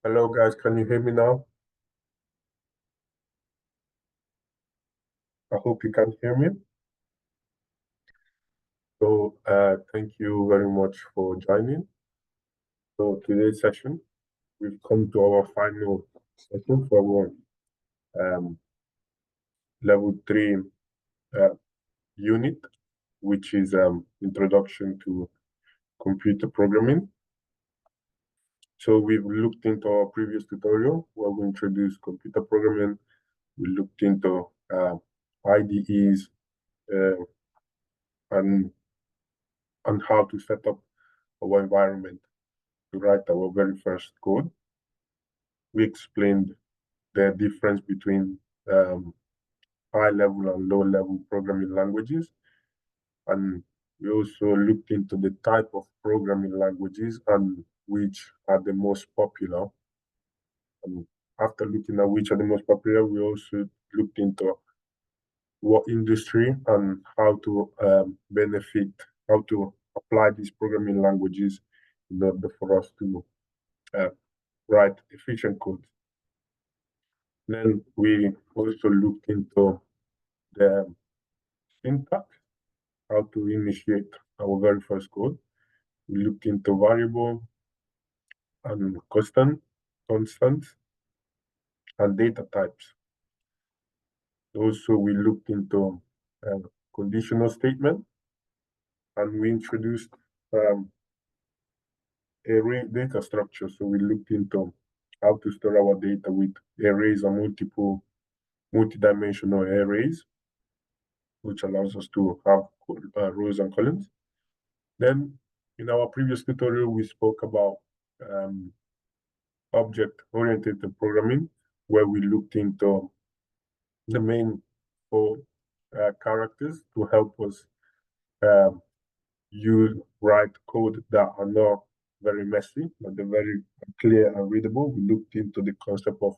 Hello guys, can you hear me now? I hope you can hear me. So thank you very much for joining. So today's session, we've come to our final session for our level 3 unit, which is introduction to computer programming. So we've looked into our previous tutorial where we introduced computer programming. We looked into IDEs and how to set up our environment to write our very first code. We explained the difference between high-level and low-level programming languages, and we also looked into the type of programming languages and which are the most popular. And after looking at which are the most popular, we also looked into what industry and how to benefit, how to apply these programming languages in order for us to write efficient code. Then we also looked into the syntax, how to initiate our very first code. We looked into variable and constants, and data types. Also, we looked into conditional statement, and we introduced array data structure. So we looked into how to store our data with arrays and multi-dimensional arrays, which allows us to have rows and columns. Then in our previous tutorial, we spoke about object-oriented programming, where we looked into the main 4 characters to help us write code that are not very messy, but they're very clear and readable. We looked into the concept of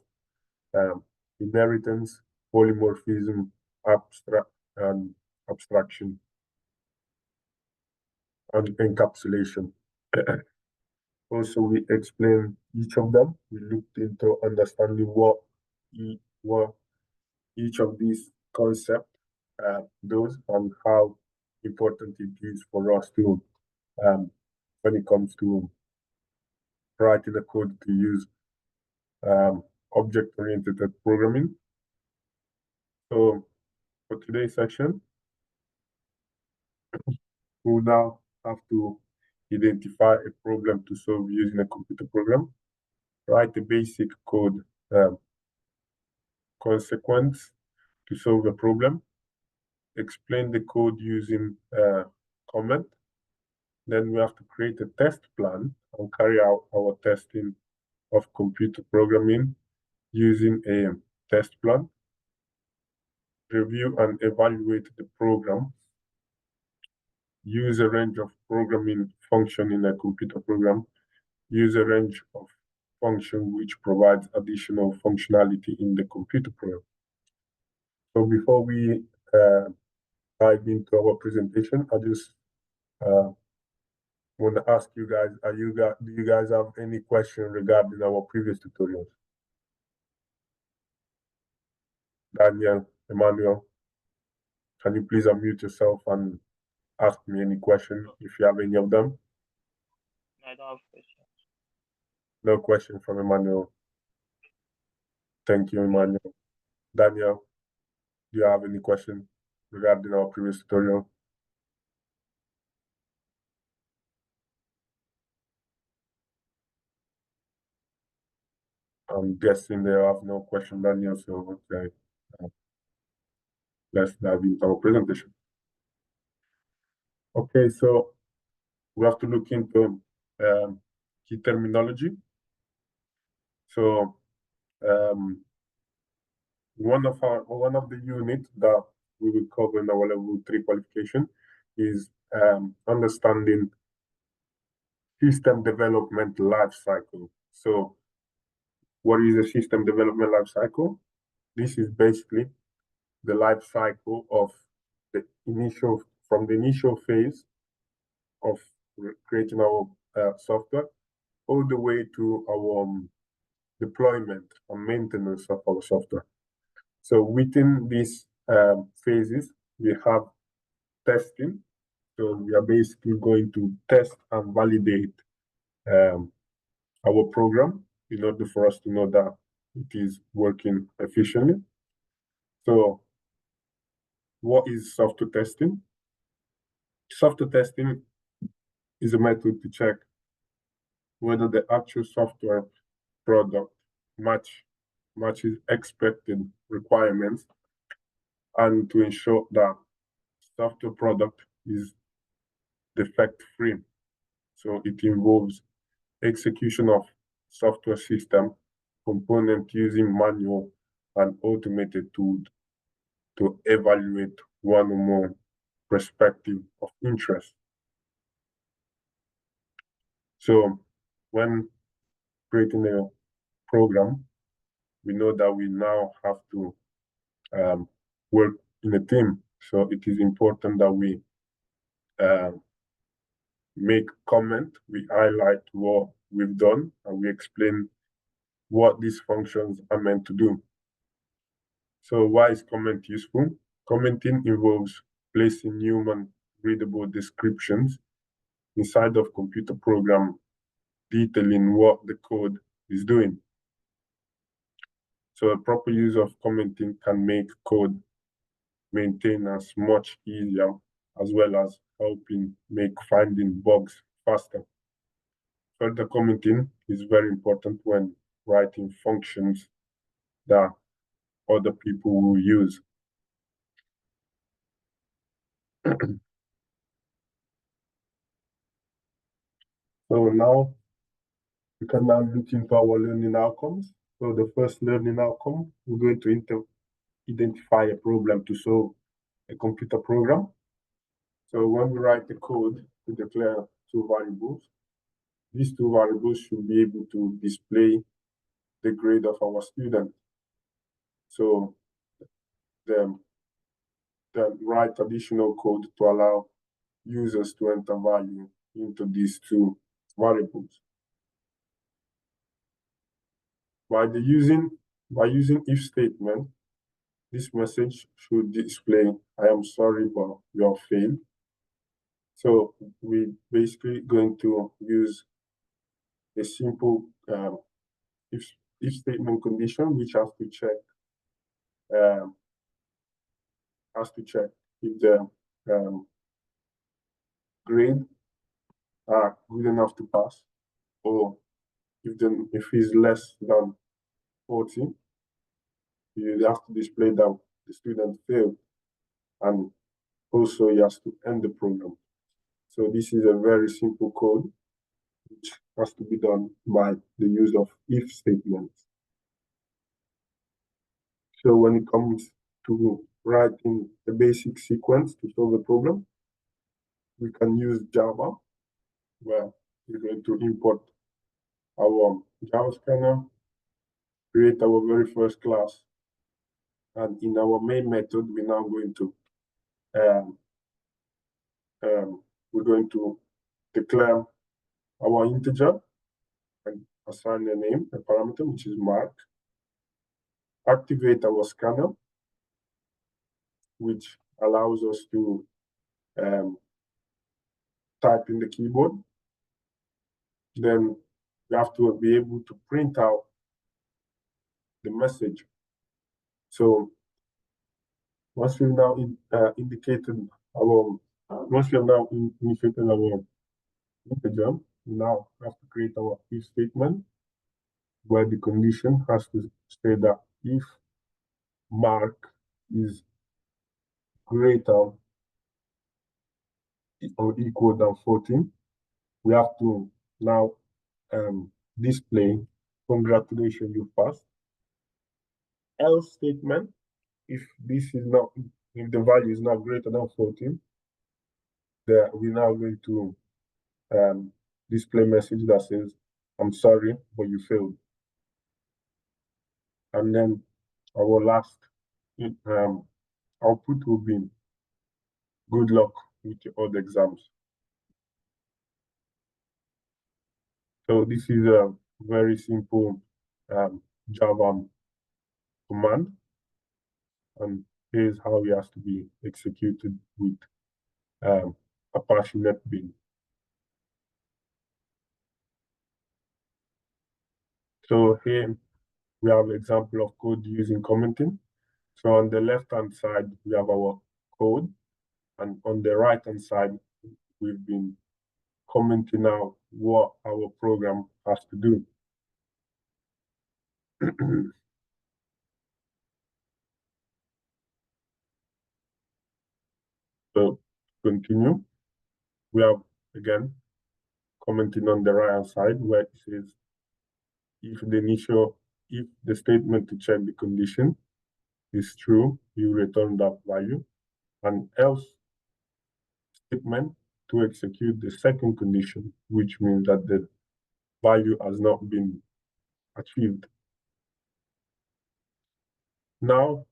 inheritance, polymorphism, abstraction, and encapsulation. Also, we explained each of them. We looked into understanding what each of these concepts does and how important it is for us to, when it comes to writing the code, to use object-oriented programming. So for today's session, we'll now have to identify a problem to solve using a computer program, write a basic code consequence to solve a problem, explain the code using comment. Then we have to create a test plan and carry out our testing of computer programming using a test plan, review and evaluate the program, use a range of programming function in a computer program, use a range of function which provides additional functionality in the computer program. So before we dive into our presentation, I just want to ask you guys, do you guys have any question regarding our previous tutorials? Daniel, Emmanuel, can you please unmute yourself and ask me any question if you have any of them? I don't have questions. No question from Emmanuel. Thank you, Emmanuel. Daniel, do you have any question regarding our previous tutorial? I'm guessing they have no question, Daniel, so okay. Let's dive into our presentation. Okay, so we have to look into key terminology. So one of the units that we will cover in our level 3 qualification is understanding system development life cycle. So what is a system development life cycle? This is basically the life cycle of from the initial phase of creating our software all the way to our deployment and maintenance of our software. So within these phases, we have testing. So we are basically going to test and validate our program in order for us to know that it is working efficiently. So what is software testing? Software testing is a method to check whether the actual software product matches expected requirements, and to ensure that software product is defect-free. So it involves execution of software system component using manual and automated tools to evaluate one or more perspective of interest. So when creating a program, we know that we now have to work in a team. So it is important that we make comment, we highlight what we've done, and we explain what these functions are meant to do. So why is comment useful? Commenting involves placing human readable descriptions inside of computer program detailing what the code is doing. So a proper use of commenting can make code maintenance much easier, as well as helping make finding bugs faster. Further commenting is very important when writing functions that other people will use. So now we can now look into our learning outcomes. So the first learning outcome, we're going to identify a problem to solve a computer program. So when we write the code to declare two variables, these two variables should be able to display the grade of our student. So then write additional code to allow users to enter value into these two variables. By using if statement, this message should display, I am sorry, but you have failed. So we're basically going to use a simple if statement condition, which has to check if the grade are good enough to pass, or if it's less than 40, you have to display that the student failed, and also he has to end the program. So this is a very simple code which has to be done by the use of if statements. So when it comes to writing a basic sequence to solve a problem, we can use Java, where we're going to import our Java scanner, create our very first class, and in our main method, we're now going to declare our integer and assign a name, a parameter, which is mark. Activate our scanner, which allows us to type in the keyboard. Then we have to be able to print out the message. So once we've now initiated our integer, we now have to create our if statement, where the condition has to say that if mark is greater or equal than 14, we have to now display congratulations, you passed. Else statement, if the value is not greater than 14, then we're now going to display message that says, I'm sorry, but you failed. And then our last output will be good luck with your other exams. So this is a very simple Java command, and here's how it has to be executed with Apache NetBeans. So here we have an example of code using commenting. So on the left-hand side, we have our code, and on the right-hand side, we've been commenting out what our program has to do. So continue. We have again commenting on the right-hand side where it says if the statement to check the condition is true, you return that value, and else statement to execute the second condition, which means that the value has not been achieved. Now,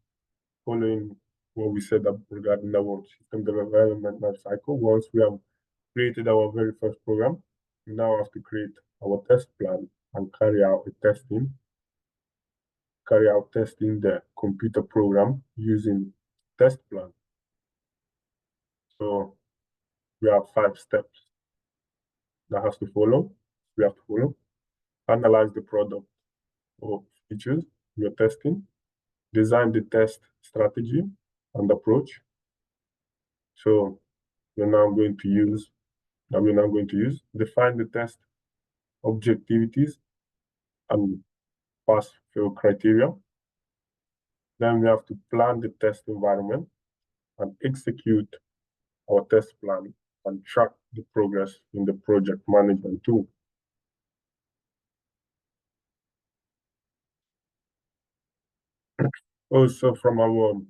following what we said regarding our system development lifecycle, once we have created our very first program, we now have to create our test plan and carry out testing the computer program using test plan. So we have 5 steps that has to follow. We have to follow. Analyze the product or features we are testing. Design the test strategy and approach. So we're now going to use define the test objectivities and pass-fail criteria. Then we have to plan the test environment and execute our test plan and track the progress in the project management tool. Also, from our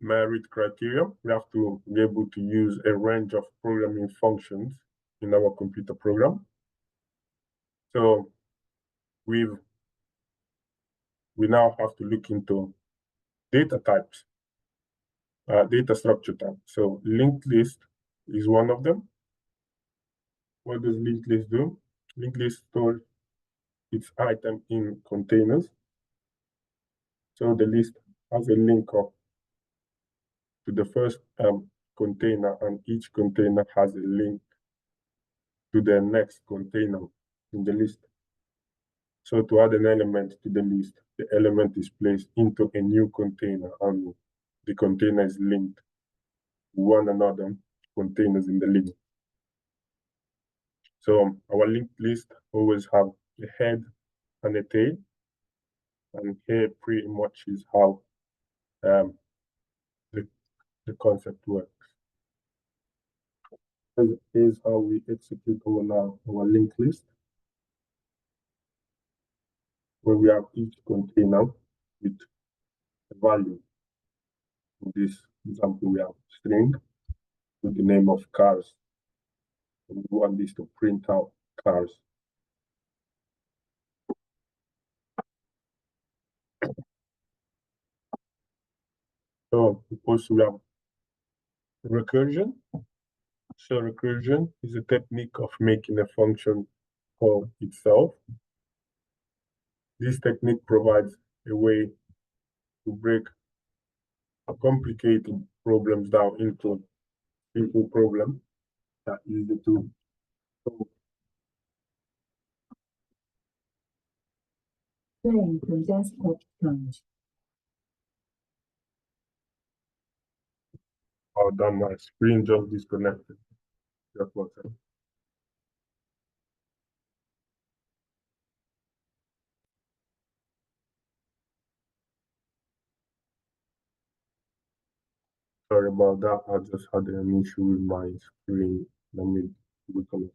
merit criteria, we have to be able to use a range of programming functions in our computer program. So we now have to look into data types, data structure types. So linked list is one of them. What does linked list do? Linked list stores its item in containers. So the list has a link up to the first container, and each container has a link to the next container in the list. So to add an element to the list, the element is placed into a new container, and the container is linked to one another containers in the list. So our linked list always have a head and a tail, and here pretty much is how the concept works. Here's how we execute our linked list, where we have each container with a value. In this example, we have string with the name of cars. We want this to print out cars. So also we have recursion. So recursion is a technique of making a function call itself. This technique provides a way to break complicated problems down into simple problems that is easy to solve. Oh, damn, my screen just disconnected. Just one second. Sorry about that. I just had an issue with my screen. Let me reconnect.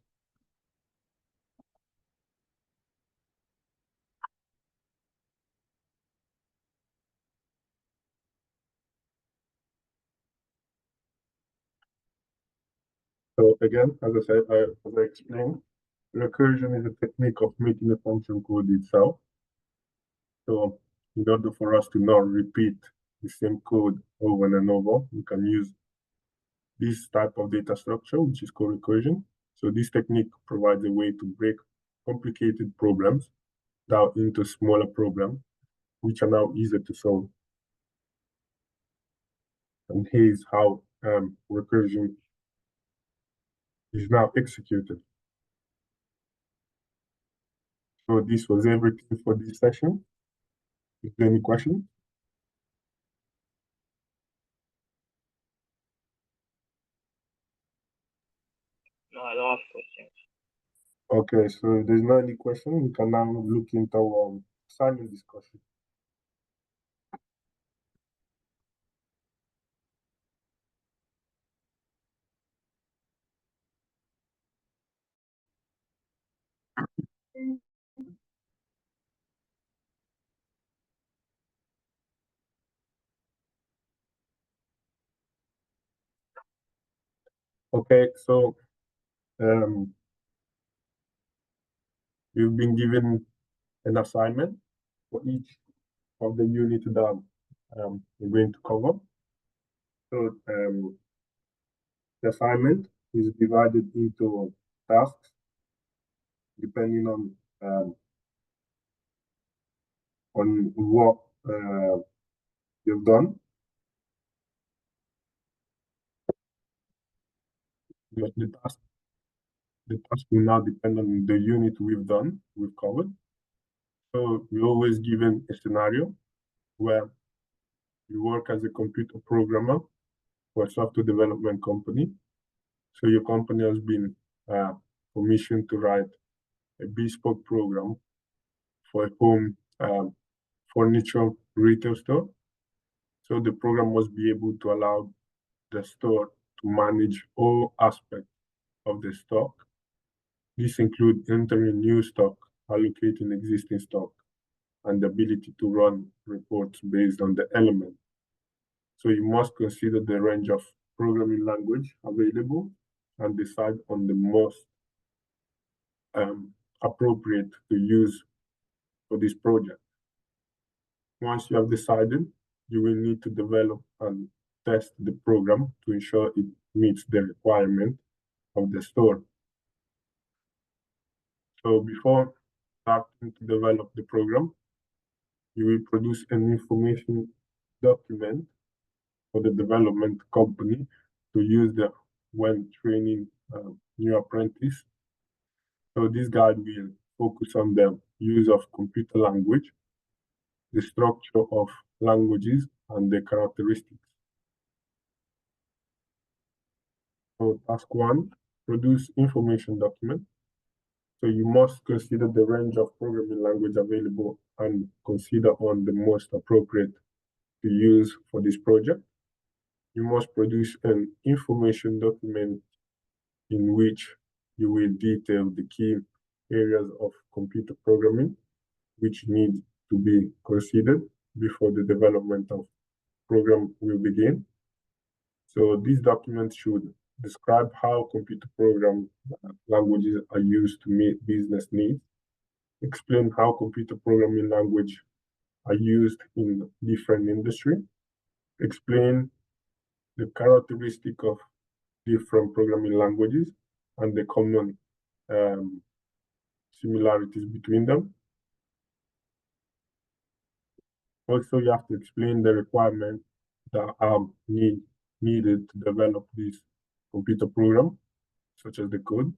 So again, as I explained, recursion is a technique of making a function code itself. So in order for us to not repeat the same code over and over, we can use this type of data structure, which is called recursion. So this technique provides a way to break complicated problems down into smaller programs, which are now easier to solve. And here's how recursion is now executed. So this was everything for this session. Is there any questions? No, I don't have questions. Okay, so if there's not any question, we can now look into our assignment discussion. Okay, so you've been given an assignment for each of the unit that you're going to cover. So the assignment is divided into tasks depending on what you've done. The task will now depend on the unit we've covered. So we're always given a scenario where you work as a computer programmer for a software development company. So your company has been commissioned to write a bespoke program for a home furniture retail store. So the program must be able to allow the store to manage all aspects of the stock. This includes entering new stock, allocating existing stock, and the ability to run reports based on the element. So you must consider the range of programming language available and decide on the most appropriate to use for this project. Once you have decided, you will need to develop and test the program to ensure it meets the requirement of the store. So before starting to develop the program, you will produce an information document for the development company to use when training new apprentices. So this guide will focus on the use of computer language, the structure of languages, and the characteristics. So task 1, produce information document. So you must consider the range of programming language available and consider on the most appropriate to use for this project. You must produce an information document in which you will detail the key areas of computer programming which need to be considered before the development of program will begin. So this document should describe how computer program languages are used to meet business needs, explain how computer programming language are used in different industry, explain the characteristic of different programming languages and the common similarities between them. Also, you have to explain the requirements that are needed to develop this computer program, such as the code.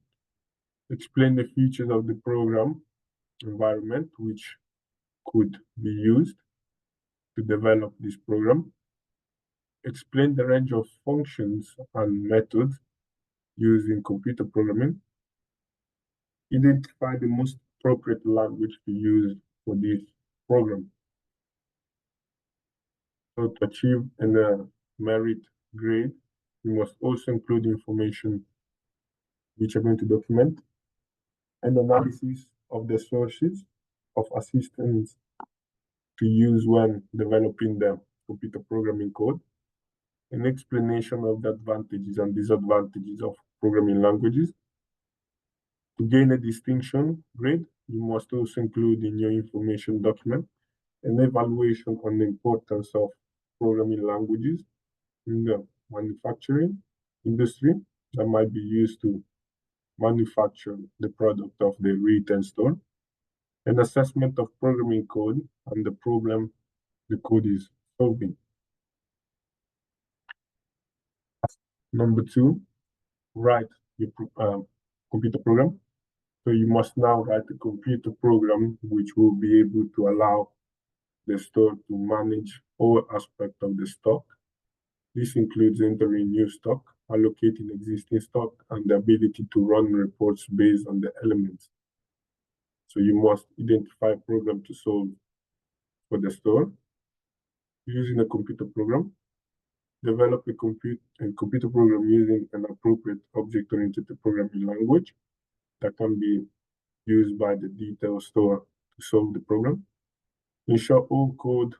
Explain the features of the program environment which could be used to develop this program. Explain the range of functions and methods used in computer programming. Identify the most appropriate language to use for this program. So to achieve a merit grade, you must also include information which are going to document an analysis of the sources of assistance to use when developing the computer programming code, an explanation of the advantages and disadvantages of programming languages. To gain a distinction grade, you must also include in your information document an evaluation on the importance of programming languages in the manufacturing industry that might be used to manufacture the product of the retail store, an assessment of programming code and the problem the code is solving. Number 2, write your computer program. So you must now write a computer program which will be able to allow the store to manage all aspects of the stock. This includes entering new stock, allocating existing stock, and the ability to run reports based on the elements. So you must identify a program to solve for the store using a computer program. Develop a computer program using an appropriate object-oriented programming language that can be used by the detail store to solve the program. Ensure all code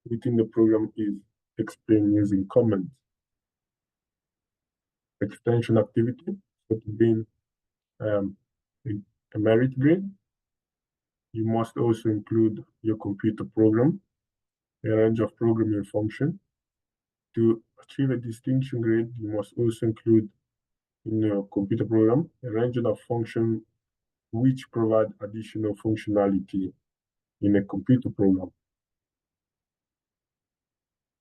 within the program is explained using comments. Extension activity, so to gain a merit grade, you must also include your computer program, a range of programming functions. To achieve a distinction grade, you must also include in your computer program a range of functions which provide additional functionality in a computer program.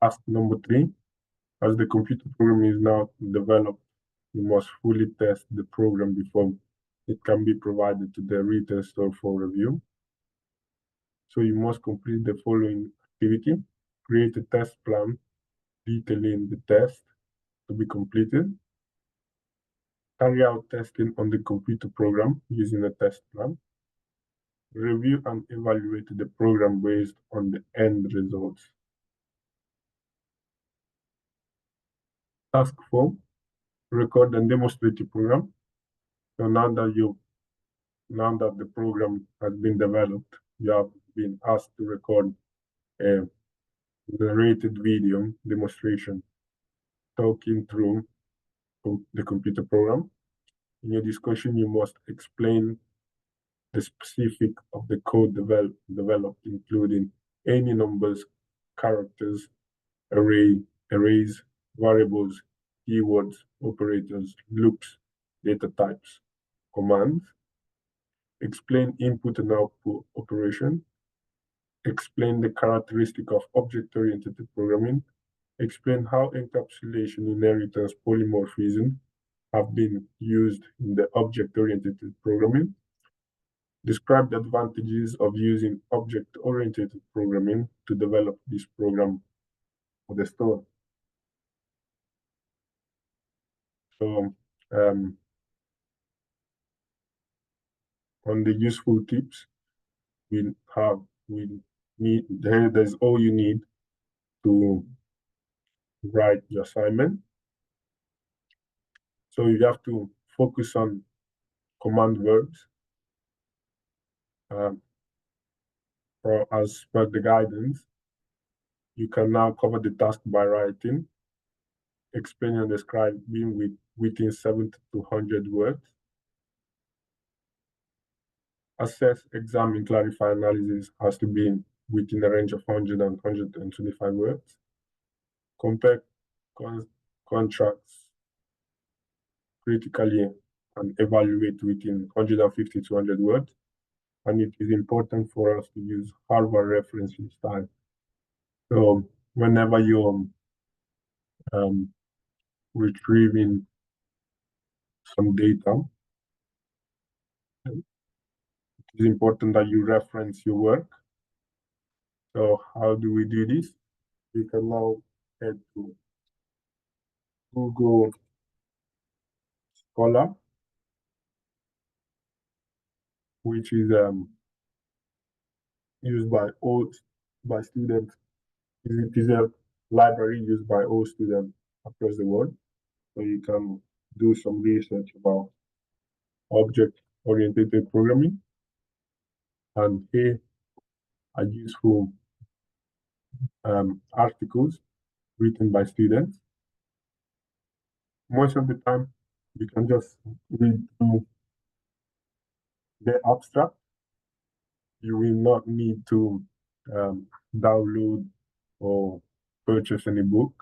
Task number 3, as the computer program is now developed, you must fully test the program before it can be provided to the retail store for review. So you must complete the following activity: create a test plan detailing the test to be completed, carry out testing on the computer program using a test plan, review and evaluate the program based on the end results. Task 4, record and demonstrate the program. So now that the program has been developed, you have been asked to record a narrated video demonstration talking through the computer program. In your discussion, you must explain the specific of the code developed, including any numbers, characters, arrays, variables, keywords, operators, loops, data types, commands. Explain input and output operation. Explain the characteristic of object-oriented programming. Explain how encapsulation, inheritance, polymorphism have been used in the object-oriented programming. Describe the advantages of using object-oriented programming to develop this program for the store. So, on the useful tips, there's all you need to write your assignment. So you have to focus on command verbs. Or as per the guidance, you can now cover the task by writing, explain and describe being within 70 to 100 words. Assess, examine, clarify, analysis has to be within a range of 100 and 125 words. Compare contracts critically and evaluate within 150 to 100 words. And it is important for us to use Harvard referencing style. So whenever you're retrieving some data, it is important that you reference your work. So how do we do this? We can now head to Google Scholar, which is used by students. It is a library used by all students across the world. So you can do some research about object-oriented programming. And here are useful articles written by students. Most of the time, you can just read through the abstract. You will not need to download or purchase any book.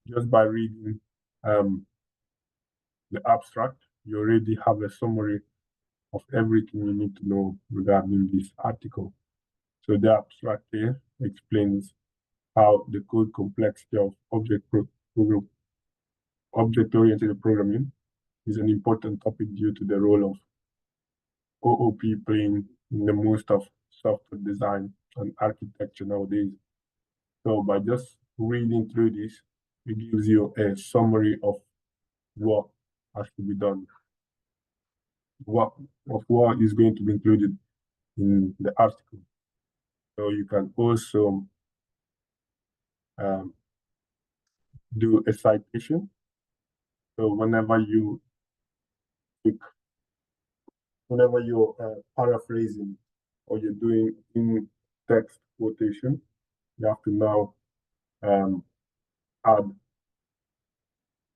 Just by reading the abstract, you already have a summary of everything you need to know regarding this article. So the abstract here explains how the code complexity of object-oriented programming is an important topic due to the role of OOP playing in the most of software design and architecture nowadays. So by just reading through this, it gives you a summary of what has to be done, what is going to be included in the article. So you can also do a citation. So whenever you're paraphrasing or you're doing in-text quotation, you have to now add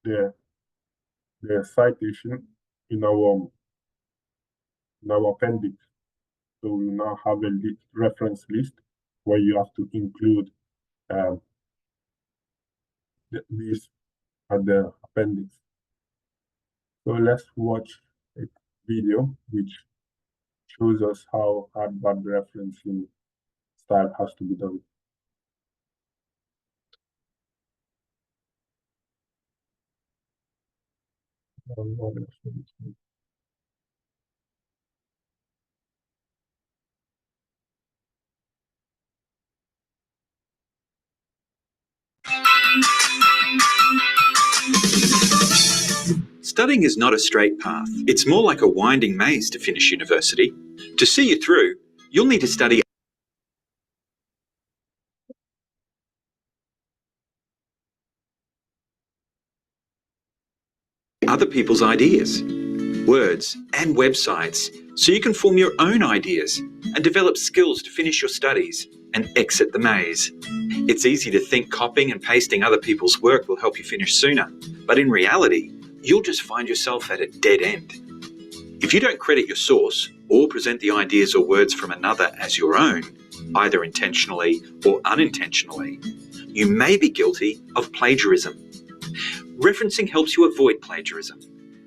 the citation in our appendix. So we now have a reference list where you have to include this at the appendix. So let's watch a video which shows us how hard-bad referencing style has to be done. Studying is not a straight path. It's more like a winding maze to finish university. To see you through, you'll need to study other people's ideas, words and websites so you can form your own ideas and develop skills to finish your studies and exit the maze. It's easy to think copying and pasting other people's work will help you finish sooner, but in reality, you'll just find yourself at a dead end. If you don't credit your source or present the ideas or words from another as your own, either intentionally or unintentionally, you may be guilty of plagiarism. Referencing helps you avoid plagiarism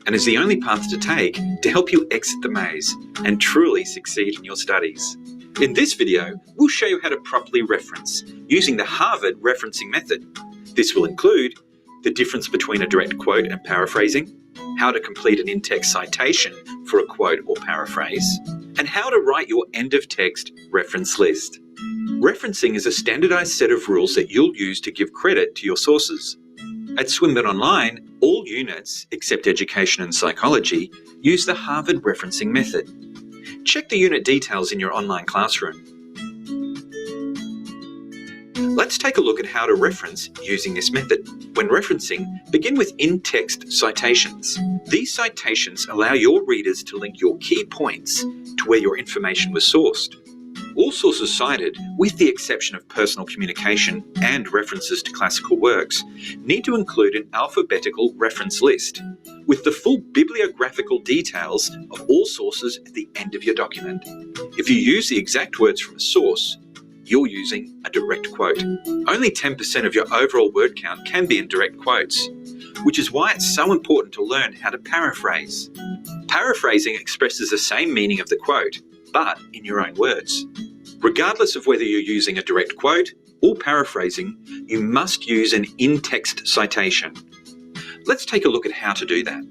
and is the only path to take to help you exit the maze and truly succeed in your studies. In this video, we'll show you how to properly reference using the Harvard referencing method. This will include the difference between a direct quote and paraphrasing, how to complete an in-text citation for a quote or paraphrase, and how to write your end-of-text reference list. Referencing is a standardized set of rules that you'll use to give credit to your sources. At Versity Online, all units, except education and psychology, use the Harvard referencing method. Check the unit details in your online classroom. Let's take a look at how to reference using this method. When referencing, begin with in-text citations. These citations allow your readers to link your key points to where your information was sourced. All sources cited, with the exception of personal communication and references to classical works, need to include an alphabetical reference list, with the full bibliographical details of all sources at the end of your document. If you use the exact words from a source, you're using a direct quote. Only 10% of your overall word count can be in direct quotes, which is why it's so important to learn how to paraphrase. Paraphrasing expresses the same meaning of the quote, but in your own words. Regardless of whether you're using a direct quote or paraphrasing, you must use an in-text citation. Let's take a look at how to do that.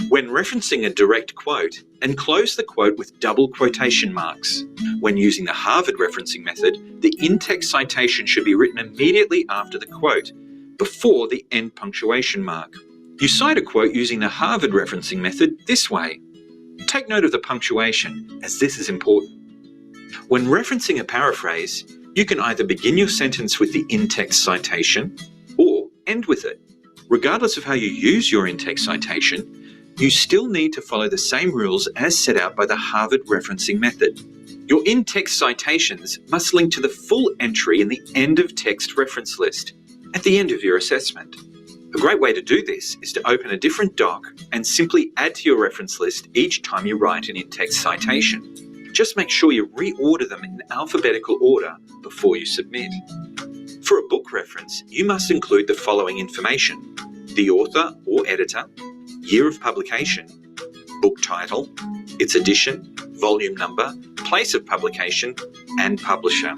When referencing a direct quote, enclose the quote with double quotation marks. When using the Harvard referencing method, the in-text citation should be written immediately after the quote, before the end punctuation mark. You cite a quote using the Harvard referencing method this way. Take note of the punctuation, as this is important. When referencing a paraphrase, you can either begin your sentence with the in-text citation or end with it. Regardless of how you use your in-text citation, you still need to follow the same rules as set out by the Harvard referencing method. Your in-text citations must link to the full entry in the end-of-text reference list at the end of your assessment. A great way to do this is to open a different doc and simply add to your reference list each time you write an in-text citation. Just make sure you reorder them in alphabetical order before you submit. For a book reference, you must include the following information: the author or editor, year of publication, book title, its edition, volume number, place of publication, and publisher.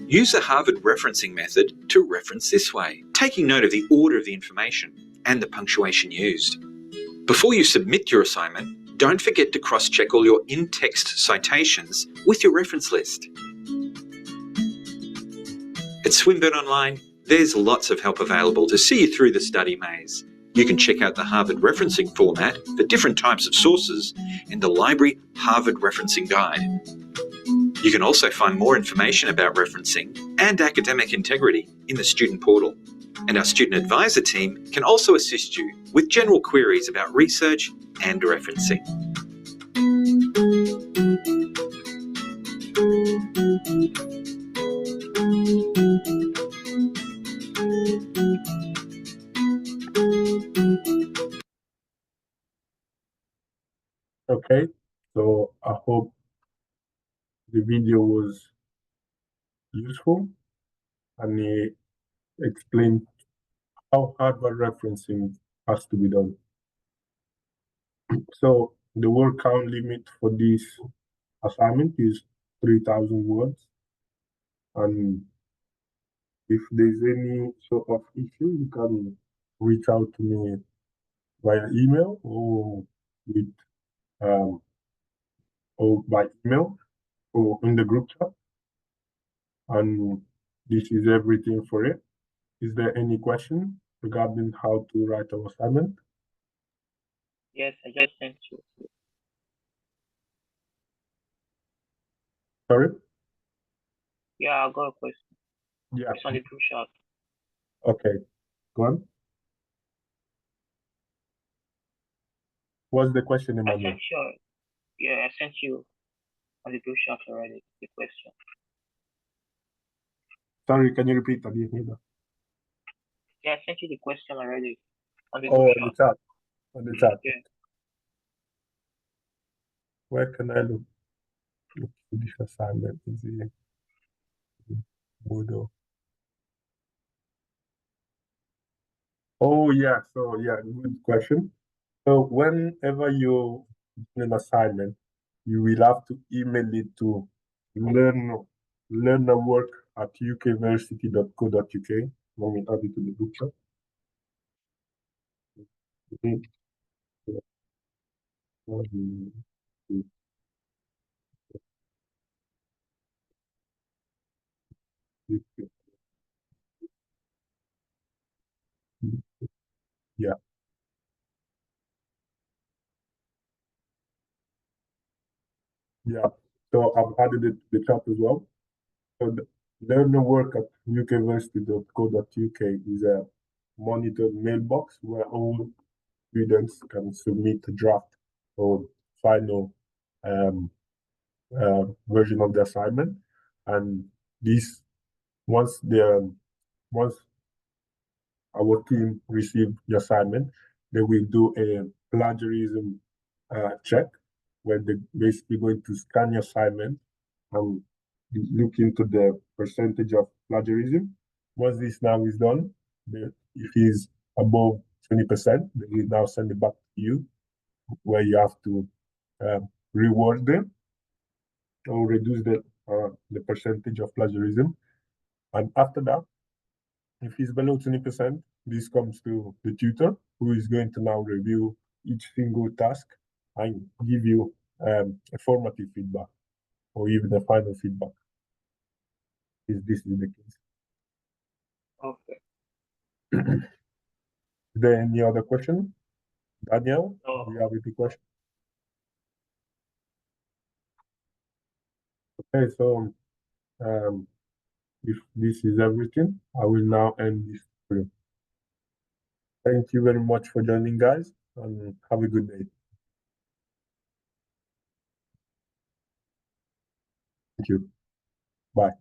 Use the Harvard referencing method to reference this way, taking note of the order of the information and the punctuation used. Before you submit your assignment, don't forget to cross-check all your in-text citations with your reference list. At Swinburne Online, there's lots of help available to see you through the study maze. You can check out the Harvard referencing format for different types of sources in the Library Harvard Referencing Guide. You can also find more information about referencing and academic integrity in the student portal. And our student advisor team can also assist you with general queries about research and referencing. Okay, so I hope the video was useful and it explained how Harvard referencing has to be done. So the word count limit for this assignment is 3,000 words. And if there's any sort of issue, you can reach out to me via email or with or by email or in the group chat. And this is everything for it. Is there any question regarding how to write our assignment? Yes, I just sent you. Sorry? Yeah, I got a question. Yeah. It's on the group chat. Okay. Go on. What's the question, I Emmanuel? sent you. Yeah, I sent you on the group chat already the question. Sorry, can you repeat? I didn't hear that. Yeah, I sent you the question already on the Oh, group on the chat. chat. On the chat. Yeah. Where can I look for this assignment? Is it Moodle? Oh, yeah. So, yeah, good question. So, whenever you do an assignment, you will have to email it to learnerwork@ukversity.co.uk. Let me add it to the group chat. Yeah. Yeah. So I've added it to the chat as well. So the learnerwork@ukversity.co.uk is a monitored mailbox where all students can submit a draft or final version of the assignment. And this, once our team receive the assignment, they will do a plagiarism check, where they're basically going to scan your assignment and look into the percentage of plagiarism. Once this now is done, if it's above 20%, they will now send it back to you, where you have to reward them or reduce the percentage of plagiarism. And after that, if it's below 20%, this comes to the tutor, who is going to now review each single task and give you a formative feedback or even a final feedback, if this is the case. Okay. Is there any other question? Daniel, No. do you have any question? Okay, so if this is everything, I will now end this video. Thank you very much for joining, guys, and have a good day. Thank you. Bye.